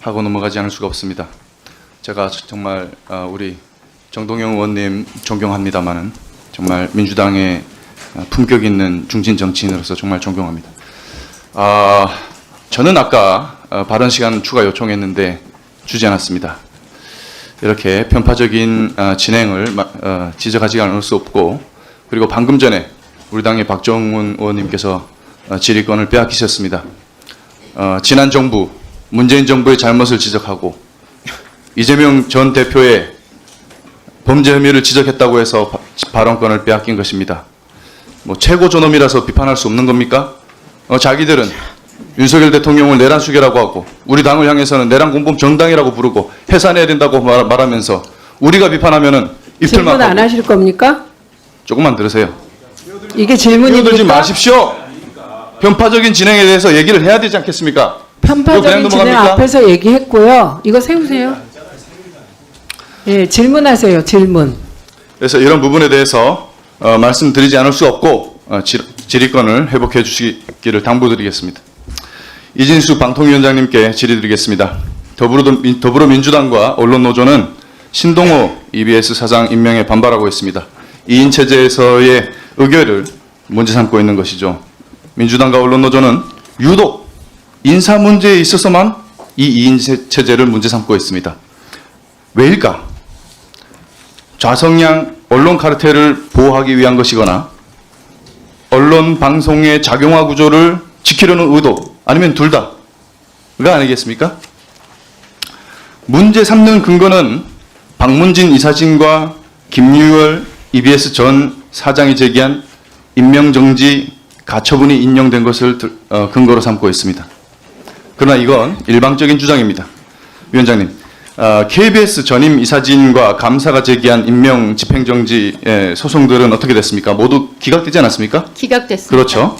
하고 넘어가지 않을 수가 없습니다. 제가 정말 우리 정동영 의원님 존경합니다마는 정말 민주당의 품격 있는 중진 정치인으로서 정말 존경합니다. 저는 아까 발언 시간 추가 요청했는데 주지 않았습니다. 이렇게 편파적인 진행을 지적하지 않을 수 없고, 그리고 방금 전에 우리 당의 박정훈 의원님께서 질의권을 빼앗기셨습니다. 지난 정부, 문재인 정부의 잘못을 지적하고 이재명 전 대표의 범죄 혐의를 지적했다고 해서 발언권을 빼앗긴 것입니다. 뭐 최고 존엄이라서 비판할 수 없는 겁니까? 자기들은 윤석열 대통령을 내란 수괴라고 하고 우리 당을 향해서는 내란 공범 정당이라고 부르고 해산해야 된다고 말하면서 우리가 비판하면은 입틀 막고. 질문 안 하실 겁니까? 조금만 들으세요. 이게 질문입니까? 끼어들지 마십시오. 편파적인 진행에 대해서 얘기를 해야 되지 않겠습니까? 편파적인 진행 앞에서 얘기했고요. 이거 세우세요. 예, 질문하세요. 질문. 그래서 이런 부분에 대해서 말씀드리지 않을 수 없고 질의권을 회복해 주시기를 당부드리겠습니다. 이진수 방통위원장님께 질의드리겠습니다. 더불어민주당과 언론노조는 신동호 EBS 사장 임명에 반발하고 있습니다. 2인 체제에서의 의결을 문제 삼고 있는 것이죠. 민주당과 언론노조는 유독 인사 문제에 있어서만 이 2인 체제를 문제 삼고 있습니다. 왜일까? 좌성향 언론 카르텔을 보호하기 위한 것이거나 언론 방송의 작용화 구조를 지키려는 의도, 아니면 둘 다가 아니겠습니까? 문제 삼는 근거는 박문진 이사진과 김유월 EBS 전 사장이 제기한 임명정지 가처분이 인용된 것을 근거로 삼고 있습니다. 그러나 이건 일방적인 주장입니다. 위원장님, KBS 전임 이사진과 감사가 제기한 임명 집행정지 소송들은 어떻게 됐습니까? 모두 기각되지 않았습니까? 기각됐습니다. 그렇죠.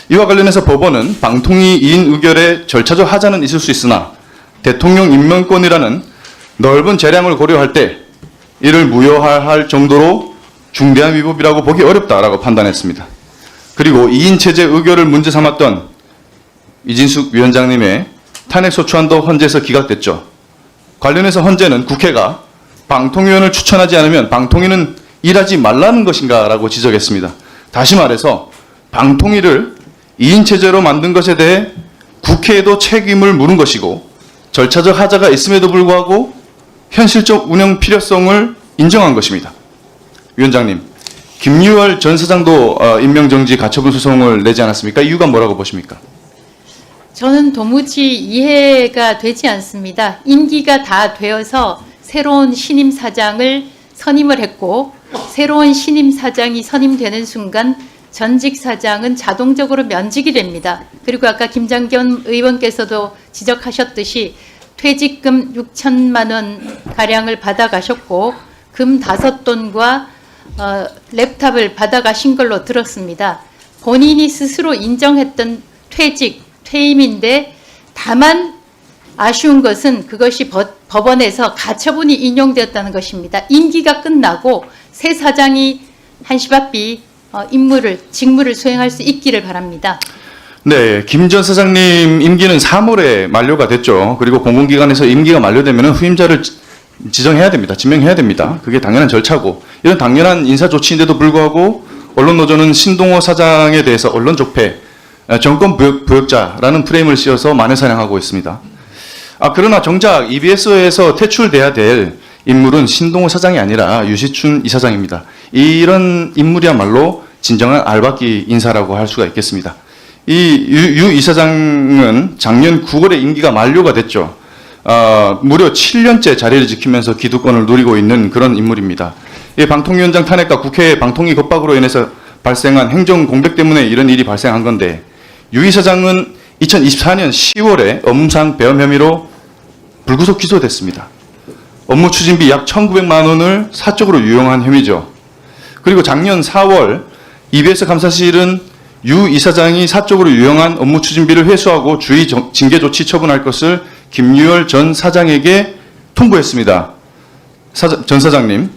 이와 관련해서 법원은 방통위 2인 의결에 절차적 하자는 있을 수 있으나 대통령 임명권이라는 넓은 재량을 고려할 때 이를 무효할 정도로 중대한 위법이라고 보기 어렵다라고 판단했습니다. 그리고 2인 체제 의결을 문제 삼았던 이진숙 위원장님의 탄핵 소추안도 헌재에서 기각됐죠. 관련해서 헌재는 국회가 방통위원을 추천하지 않으면 방통위는 일하지 말라는 것인가라고 지적했습니다. 다시 말해서 방통위를 2인 체제로 만든 것에 대해 국회에도 책임을 물은 것이고 절차적 하자가 있음에도 불구하고 현실적 운영 필요성을 인정한 것입니다. 위원장님, 김유월 전 사장도 임명정지 가처분 소송을 내지 않았습니까? 이유가 뭐라고 보십니까? 저는 도무지 이해가 되지 않습니다. 임기가 다 되어서 새로운 신임 사장을 선임을 했고 새로운 신임 사장이 선임되는 순간 전직 사장은 자동적으로 면직이 됩니다. 그리고 아까 김장겸 의원께서도 지적하셨듯이 퇴직금 6천만 원 가량을 받아가셨고 금 5돈과 랩탑을 받아가신 걸로 들었습니다. 본인이 스스로 인정했던 퇴임인데 다만 아쉬운 것은 그것이 법원에서 가처분이 인용되었다는 것입니다. 임기가 끝나고 새 사장이 한시바삐 직무를 수행할 수 있기를 바랍니다. 네, 김 전 사장님 임기는 3월에 만료가 됐죠. 그리고 공공기관에서 임기가 만료되면 후임자를 지정해야 됩니다. 지명해야 됩니다. 그게 당연한 절차고 이런 당연한 인사 조치인데도 불구하고 언론노조는 신동호 사장에 대해서 언론 적폐, 정권 부역자라는 프레임을 씌워서 만회사냥하고 있습니다. 그러나 정작 EBS에서 퇴출돼야 될 인물은 신동호 사장이 아니라 유시춘 이사장입니다. 이런 인물이야말로 진정한 알박기 인사라고 할 수가 있겠습니다. 이 유 이사장은 작년 9월에 임기가 만료가 됐죠. 무려 7년째 자리를 지키면서 기득권을 누리고 있는 그런 인물입니다. 이 방통위원장 탄핵과 국회 방통위 겁박으로 인해서 발생한 행정 공백 때문에 이런 일이 발생한 건데 유 이사장은 2024년 10월에 업무상 배임 혐의로 불구속 기소됐습니다. 업무 추진비 약 1,900만 원을 사적으로 유용한 혐의죠. 그리고 작년 4월 EBS 감사실은 유 이사장이 사적으로 유용한 업무 추진비를 회수하고 주의 징계 조치 처분할 것을 김유월 전 사장에게 통보했습니다. 전 사장님,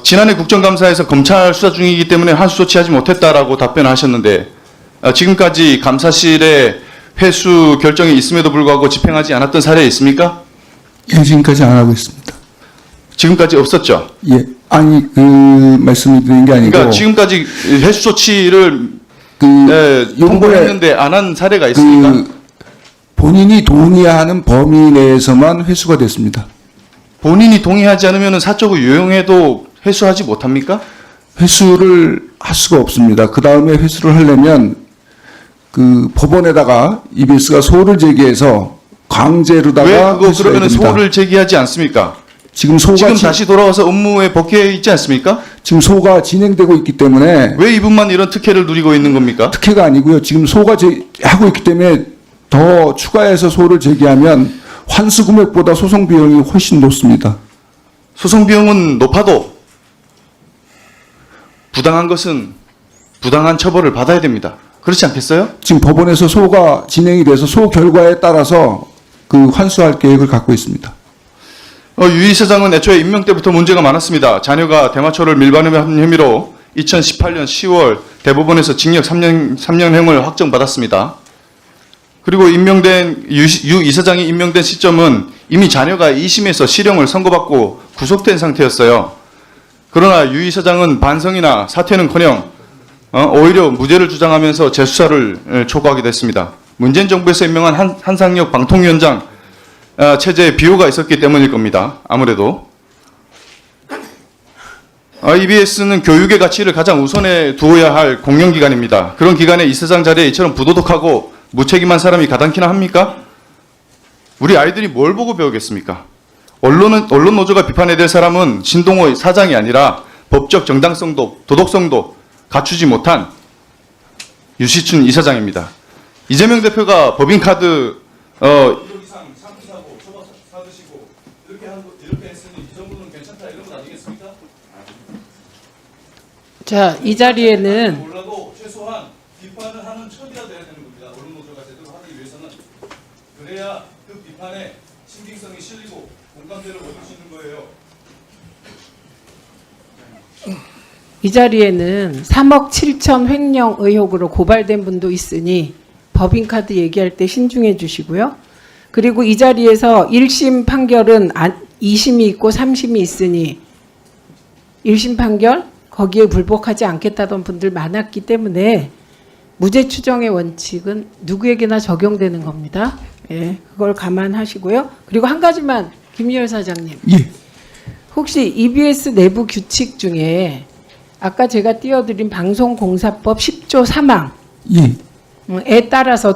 지난해 국정감사에서 검찰 수사 중이기 때문에 한수 조치하지 못했다라고 답변하셨는데 지금까지 감사실에 회수 결정이 있음에도 불구하고 집행하지 않았던 사례 있습니까? 예, 지금까지 안 하고 있습니다. 지금까지 없었죠. 예, 아니 그 말씀을 드린 게 아니고 그러니까 지금까지 회수 조치를 그 요번에 통보했는데 안 한 사례가 있습니까? 그 본인이 동의하는 범위 내에서만 회수가 됐습니다. 본인이 동의하지 않으면 사적으로 유용해도 회수하지 못합니까? 회수를 할 수가 없습니다. 그 다음에 회수를 하려면 그 법원에다가 EBS가 소를 제기해서 강제로다가 왜 그거 회수해야 그러면 됩니다. 소를 제기하지 않습니까? 지금 소가 지금 지- 다시 돌아와서 업무에 복귀해 있지 않습니까? 지금 소가 진행되고 있기 때문에 왜 이분만 이런 특혜를 누리고 있는 겁니까? 특혜가 아니고요. 지금 소가 하고 있기 때문에 더 추가해서 소를 제기하면 환수 금액보다 소송 비용이 훨씬 높습니다. 소송 비용은 높아도 부당한 것은 부당한 처벌을 받아야 됩니다. 그렇지 않겠어요? 지금 법원에서 소가 진행이 돼서 소 결과에 따라서 그 환수할 계획을 갖고 있습니다. 유 이사장은 애초에 임명 때부터 문제가 많았습니다. 자녀가 대마초를 밀반입한 혐의로 2018년 10월 대법원에서 징역 3년형을 확정받았습니다. 그리고 임명된 유 이사장이 임명된 시점은 이미 자녀가 2심에서 실형을 선고받고 구속된 상태였어요. 그러나 유 이사장은 반성이나 사퇴는커녕 오히려 무죄를 주장하면서 재수사를 촉구하게 됐습니다. 문재인 정부에서 임명한 한상혁 방통위원장 체제에 비호가 있었기 때문일 겁니다. 아무래도 EBS는 교육의 가치를 가장 우선에 두어야 할 공영기관입니다. 그런 기관에 이사장 자리에 이처럼 부도덕하고 무책임한 사람이 가당키나 합니까? 우리 아이들이 뭘 보고 배우겠습니까? 언론 노조가 비판해야 될 사람은 신동호 사장이 아니라 법적 정당성도 도덕성도 갖추지 못한 유시춘 이사장입니다. 이재명 대표가 법인카드 1억 이상 상품 사고 초밥 사드시고 이렇게 했으니 이 정도는 괜찮다 이런 건 아니겠습니까? 자, 이 자리에는 몰라도 최소한 비판을 하는 척이라 돼야 되는 겁니다. 언론 노조가 제대로 하기 위해서는 그래야 그 비판에 신빙성이 실리고 공감대를 얻을 수 있는 거예요. 이 자리에는 3억 7천 횡령 의혹으로 고발된 분도 있으니 법인카드 얘기할 때 신중해 주시고요. 그리고 이 자리에서 1심 판결은 2심이 있고 3심이 있으니 1심 판결 거기에 불복하지 않겠다던 분들 많았기 때문에 무죄 추정의 원칙은 누구에게나 적용되는 겁니다. 예, 그걸 감안하시고요. 그리고 한 가지만 김유열 사장님. 예, 혹시 EBS 내부 규칙 중에 아까 제가 띄워드린 방송공사법 10조 3항에 예. 따라서